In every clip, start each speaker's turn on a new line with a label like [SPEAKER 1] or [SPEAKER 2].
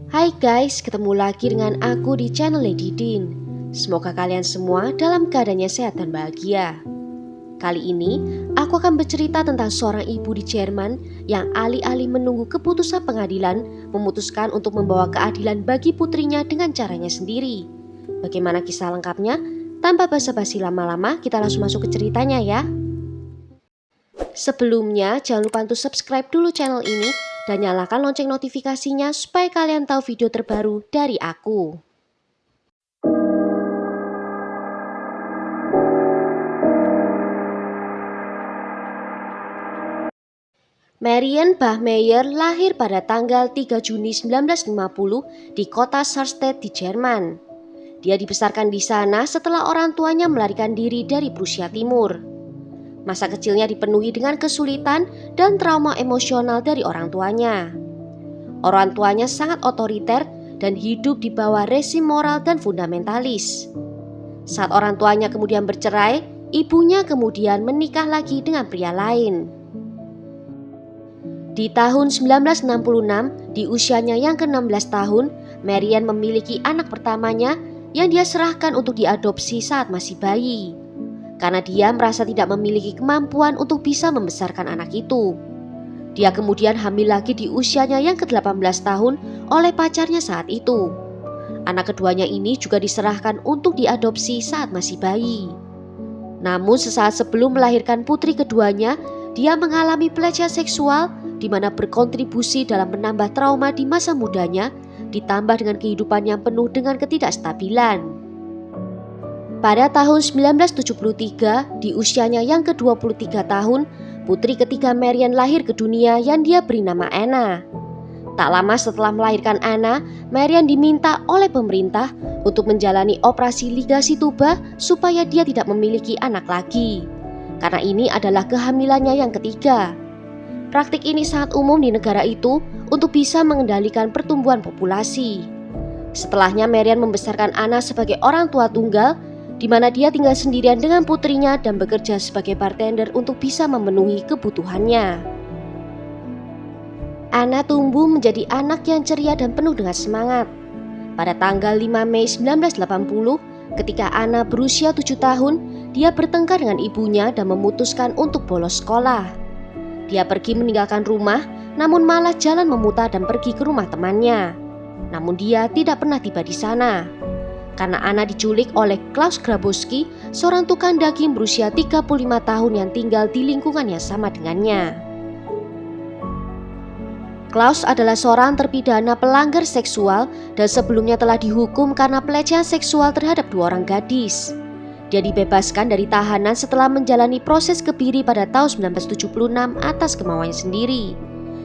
[SPEAKER 1] Hai guys, ketemu lagi dengan aku di channel Lady Din. Semoga kalian semua dalam keadaannya sehat dan bahagia. Kali ini, aku akan bercerita tentang seorang ibu di Jerman yang alih-alih menunggu keputusan pengadilan, memutuskan untuk membawa keadilan bagi putrinya dengan caranya sendiri. Bagaimana kisah lengkapnya? Tanpa basa-basi lama-lama, kita langsung masuk ke ceritanya ya. Sebelumnya, jangan lupa untuk subscribe dulu channel ini dan nyalakan lonceng notifikasinya supaya kalian tahu video terbaru dari aku. Marian Bachmeier lahir pada tanggal 3 Juni 1950 di kota Sarstedt di Jerman. Dia dibesarkan di sana setelah orang tuanya melarikan diri dari Prusia Timur. Masa kecilnya dipenuhi dengan kesulitan dan trauma emosional dari orang tuanya. Orang tuanya sangat otoriter dan hidup di bawah rezim moral dan fundamentalis. Saat orang tuanya kemudian bercerai, ibunya kemudian menikah lagi dengan pria lain. Di tahun 1966, di usianya yang ke-16 tahun, Marian memiliki anak pertamanya yang dia serahkan untuk diadopsi saat masih bayi. Karena dia merasa tidak memiliki kemampuan untuk bisa membesarkan anak itu. Dia kemudian hamil lagi di usianya yang ke-18 tahun oleh pacarnya saat itu. Anak keduanya ini juga diserahkan untuk diadopsi saat masih bayi. Namun sesaat sebelum melahirkan putri keduanya, dia mengalami pelecehan seksual di mana berkontribusi dalam menambah trauma di masa mudanya, ditambah dengan kehidupan yang penuh dengan ketidakstabilan. Pada tahun 1973, di usianya yang ke-23 tahun, putri ketiga Marian lahir ke dunia yang dia beri nama Anna. Tak lama setelah melahirkan Anna, Marian diminta oleh pemerintah untuk menjalani operasi ligasi tuba supaya dia tidak memiliki anak lagi. Karena ini adalah kehamilannya yang ketiga. Praktik ini sangat umum di negara itu untuk bisa mengendalikan pertumbuhan populasi. Setelahnya Marian membesarkan Anna sebagai orang tua tunggal, di mana dia tinggal sendirian dengan putrinya dan bekerja sebagai bartender untuk bisa memenuhi kebutuhannya. Anna tumbuh menjadi anak yang ceria dan penuh dengan semangat. Pada tanggal 5 Mei 1980, ketika Anna berusia 7 tahun, dia bertengkar dengan ibunya dan memutuskan untuk bolos sekolah. Dia pergi meninggalkan rumah, namun malah jalan memutar dan pergi ke rumah temannya. Namun dia tidak pernah tiba di sana. Karena Anna diculik oleh Klaus Grabowski, seorang tukang daging berusia 35 tahun yang tinggal di lingkungan yang sama dengannya. Klaus adalah seorang terpidana pelanggar seksual dan sebelumnya telah dihukum karena pelecehan seksual terhadap 2 orang gadis. Dia dibebaskan dari tahanan setelah menjalani proses kebiri pada tahun 1976 atas kemauannya sendiri.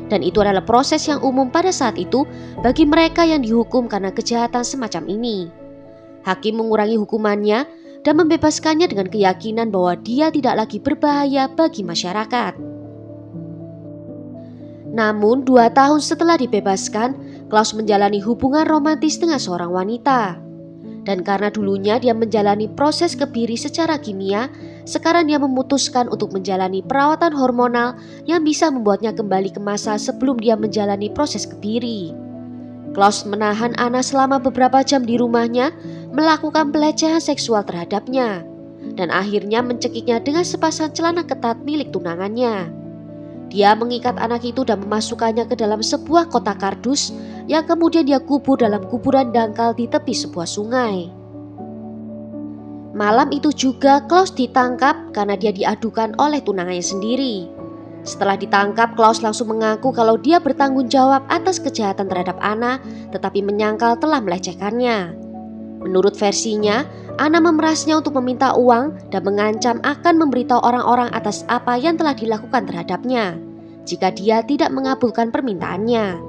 [SPEAKER 1] Dan itu adalah proses yang umum pada saat itu bagi mereka yang dihukum karena kejahatan semacam ini. Hakim mengurangi hukumannya dan membebaskannya dengan keyakinan bahwa dia tidak lagi berbahaya bagi masyarakat. Namun 2 tahun setelah dibebaskan, Klaus menjalani hubungan romantis dengan seorang wanita. Dan karena dulunya dia menjalani proses kebiri secara kimia, sekarang dia memutuskan untuk menjalani perawatan hormonal yang bisa membuatnya kembali ke masa sebelum dia menjalani proses kebiri. Klaus menahan Anna selama beberapa jam di rumahnya, melakukan pelecehan seksual terhadapnya, dan akhirnya mencekiknya dengan sepasang celana ketat milik tunangannya. Dia mengikat anak itu dan memasukkannya ke dalam sebuah kotak kardus yang kemudian dia kubur dalam kuburan dangkal di tepi sebuah sungai. Malam itu juga Klaus ditangkap karena dia diadukan oleh tunangannya sendiri. Setelah ditangkap, Klaus langsung mengaku kalau dia bertanggung jawab atas kejahatan terhadap Anna, tetapi menyangkal telah melecehkannya. Menurut versinya, Anna memerasnya untuk meminta uang dan mengancam akan memberitahu orang-orang atas apa yang telah dilakukan terhadapnya jika dia tidak mengabulkan permintaannya.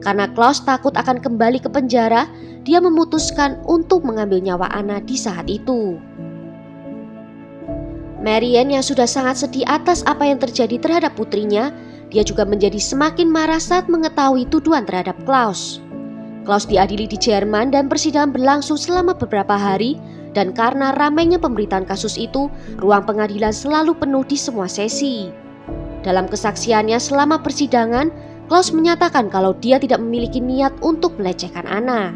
[SPEAKER 1] Karena Klaus takut akan kembali ke penjara, dia memutuskan untuk mengambil nyawa Anna di saat itu. Marian yang sudah sangat sedih atas apa yang terjadi terhadap putrinya, dia juga menjadi semakin marah saat mengetahui tuduhan terhadap Klaus. Klaus diadili di Jerman dan persidangan berlangsung selama beberapa hari, dan karena ramainya pemberitaan kasus itu, ruang pengadilan selalu penuh di semua sesi. Dalam kesaksiannya selama persidangan, Klaus menyatakan kalau dia tidak memiliki niat untuk melecehkan Anna.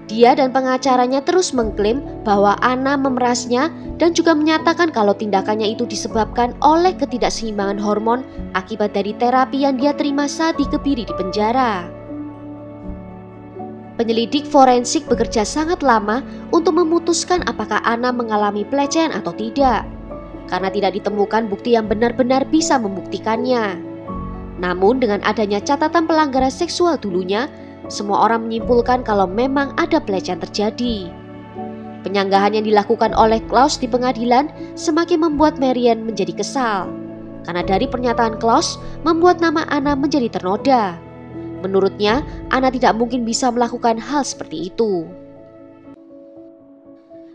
[SPEAKER 1] Dia dan pengacaranya terus mengklaim bahwa Anna memerasnya dan juga menyatakan kalau tindakannya itu disebabkan oleh ketidakseimbangan hormon akibat dari terapi yang dia terima saat dikebiri di penjara. Penyelidik forensik bekerja sangat lama untuk memutuskan apakah Anna mengalami pelecehan atau tidak, karena tidak ditemukan bukti yang benar-benar bisa membuktikannya. Namun dengan adanya catatan pelanggaran seksual dulunya, semua orang menyimpulkan kalau memang ada pelecehan terjadi. Penyanggahan yang dilakukan oleh Klaus di pengadilan semakin membuat Marian menjadi kesal, karena dari pernyataan Klaus membuat nama Anna menjadi ternoda. Menurutnya, Anna tidak mungkin bisa melakukan hal seperti itu.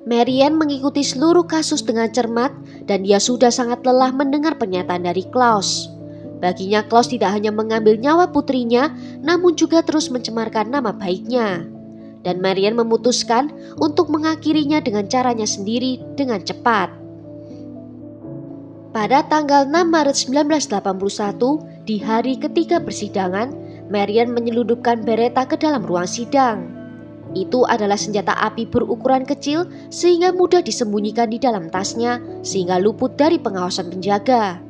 [SPEAKER 1] Marian mengikuti seluruh kasus dengan cermat dan dia sudah sangat lelah mendengar pernyataan dari Klaus. Baginya Klaus tidak hanya mengambil nyawa putrinya, namun juga terus mencemarkan nama baiknya. Dan Marian memutuskan untuk mengakhirinya dengan caranya sendiri dengan cepat. Pada tanggal 6 Maret 1981, di hari ketiga persidangan, Marian menyelundupkan Beretta ke dalam ruang sidang. Itu adalah senjata api berukuran kecil sehingga mudah disembunyikan di dalam tasnya sehingga luput dari pengawasan penjaga.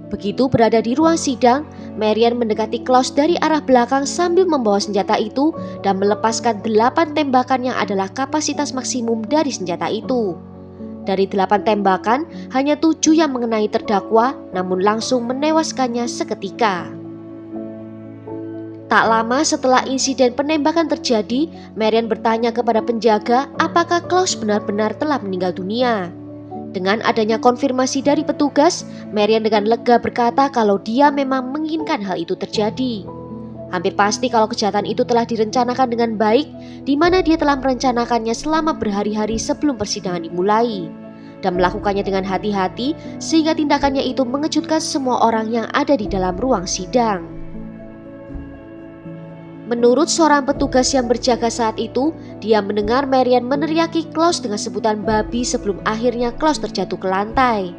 [SPEAKER 1] Begitu berada di ruang sidang, Marian mendekati Klaus dari arah belakang sambil membawa senjata itu dan melepaskan 8 tembakan yang adalah kapasitas maksimum dari senjata itu. Dari 8 tembakan, hanya 7 yang mengenai terdakwa, namun langsung menewaskannya seketika. Tak lama setelah insiden penembakan terjadi, Marian bertanya kepada penjaga apakah Klaus benar-benar telah meninggal dunia. Dengan adanya konfirmasi dari petugas, Marian dengan lega berkata kalau dia memang menginginkan hal itu terjadi. Hampir pasti kalau kejahatan itu telah direncanakan dengan baik, di mana dia telah merencanakannya selama berhari-hari sebelum persidangan dimulai, dan melakukannya dengan hati-hati sehingga tindakannya itu mengejutkan semua orang yang ada di dalam ruang sidang. Menurut seorang petugas yang berjaga saat itu, dia mendengar Marian meneriaki Klaus dengan sebutan babi sebelum akhirnya Klaus terjatuh ke lantai.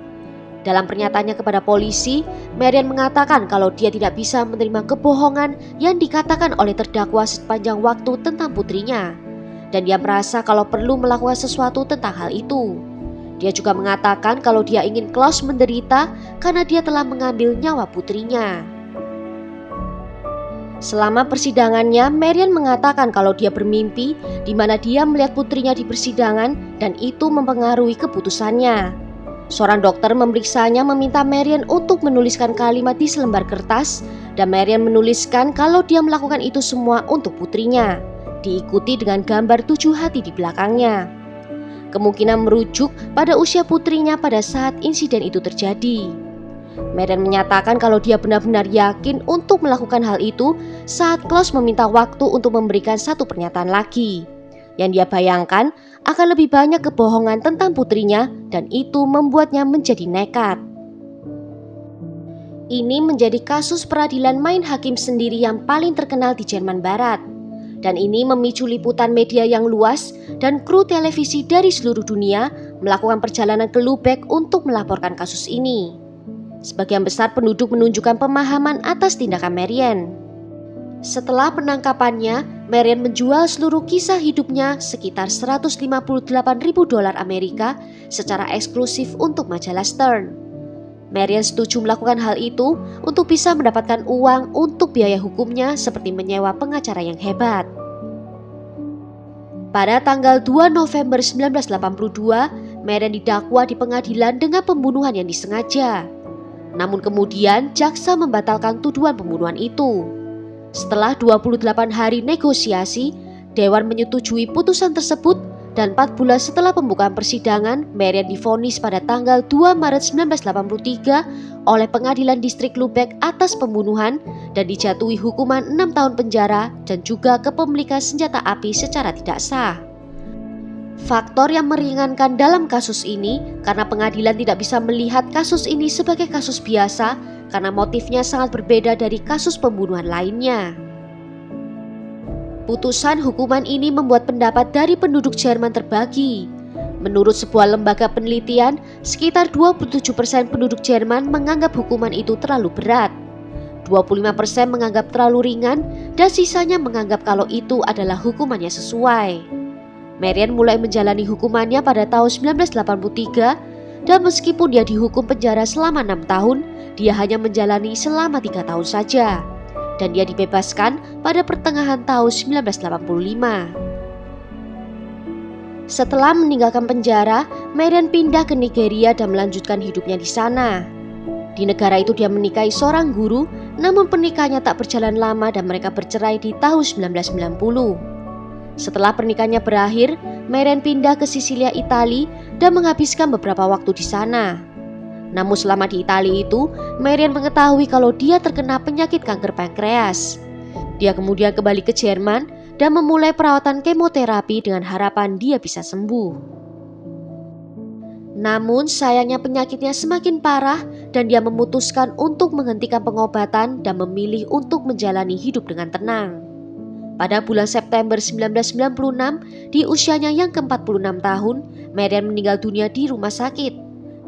[SPEAKER 1] Dalam pernyataannya kepada polisi, Marian mengatakan kalau dia tidak bisa menerima kebohongan yang dikatakan oleh terdakwa sepanjang waktu tentang putrinya, dan dia merasa kalau perlu melakukan sesuatu tentang hal itu. Dia juga mengatakan kalau dia ingin Klaus menderita karena dia telah mengambil nyawa putrinya. Selama persidangannya, Marian mengatakan kalau dia bermimpi di mana dia melihat putrinya di persidangan dan itu mempengaruhi keputusannya. Seorang dokter memeriksanya meminta Marian untuk menuliskan kalimat di selembar kertas dan Marian menuliskan kalau dia melakukan itu semua untuk putrinya, diikuti dengan gambar 7 hati di belakangnya. Kemungkinan merujuk pada usia putrinya pada saat insiden itu terjadi. Marian menyatakan kalau dia benar-benar yakin untuk melakukan hal itu saat Klaus meminta waktu untuk memberikan satu pernyataan lagi. Yang dia bayangkan akan lebih banyak kebohongan tentang putrinya dan itu membuatnya menjadi nekat. Ini menjadi kasus peradilan main hakim sendiri yang paling terkenal di Jerman Barat. Dan ini memicu liputan media yang luas dan kru televisi dari seluruh dunia melakukan perjalanan ke Lübeck untuk melaporkan kasus ini. Sebagian besar penduduk menunjukkan pemahaman atas tindakan Marian. Setelah penangkapannya, Marian menjual seluruh kisah hidupnya sekitar $158.000 Amerika secara eksklusif untuk majalah Stern. Marian setuju melakukan hal itu untuk bisa mendapatkan uang untuk biaya hukumnya seperti menyewa pengacara yang hebat. Pada tanggal 2 November 1982, Marian didakwa di pengadilan dengan pembunuhan yang disengaja. Namun kemudian jaksa membatalkan tuduhan pembunuhan itu. Setelah 28 hari negosiasi, Dewan menyetujui putusan tersebut dan 4 bulan setelah pembukaan persidangan, Marian divonis pada tanggal 2 Maret 1983 oleh Pengadilan Distrik Lübeck atas pembunuhan dan dijatuhi hukuman 6 tahun penjara dan juga kepemilikan senjata api secara tidak sah. Faktor yang meringankan dalam kasus ini karena pengadilan tidak bisa melihat kasus ini sebagai kasus biasa karena motifnya sangat berbeda dari kasus pembunuhan lainnya. Putusan hukuman ini membuat pendapat dari penduduk Jerman terbagi. Menurut sebuah lembaga penelitian, sekitar 27% penduduk Jerman menganggap hukuman itu terlalu berat. 25% menganggap terlalu ringan, dan sisanya menganggap kalau itu adalah hukumannya sesuai. Marian mulai menjalani hukumannya pada tahun 1983, dan meskipun dia dihukum penjara selama 6 tahun, dia hanya menjalani selama 3 tahun saja. Dan dia dibebaskan pada pertengahan tahun 1985. Setelah meninggalkan penjara, Marian pindah ke Nigeria dan melanjutkan hidupnya di sana. Di negara itu dia menikahi seorang guru, namun pernikahannya tak berjalan lama dan mereka bercerai di tahun 1990. Setelah pernikahannya berakhir, Marian pindah ke Sisilia, Italia dan menghabiskan beberapa waktu di sana. Namun selama di Italia itu, Marian mengetahui kalau dia terkena penyakit kanker pankreas. Dia kemudian kembali ke Jerman dan memulai perawatan kemoterapi dengan harapan dia bisa sembuh. Namun sayangnya penyakitnya semakin parah dan dia memutuskan untuk menghentikan pengobatan dan memilih untuk menjalani hidup dengan tenang. Pada bulan September 1996, di usianya yang ke-46 tahun, Marian meninggal dunia di rumah sakit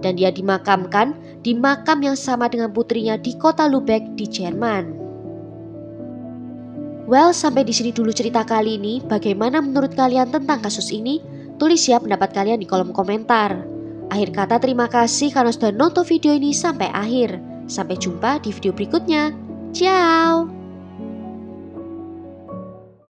[SPEAKER 1] dan dia dimakamkan di makam yang sama dengan putrinya di kota Lübeck di Jerman. Well, sampai di sini dulu cerita kali ini. Bagaimana menurut kalian tentang kasus ini? Tulis ya pendapat kalian di kolom komentar. Akhir kata terima kasih karena sudah nonton video ini sampai akhir. Sampai jumpa di video berikutnya. Ciao!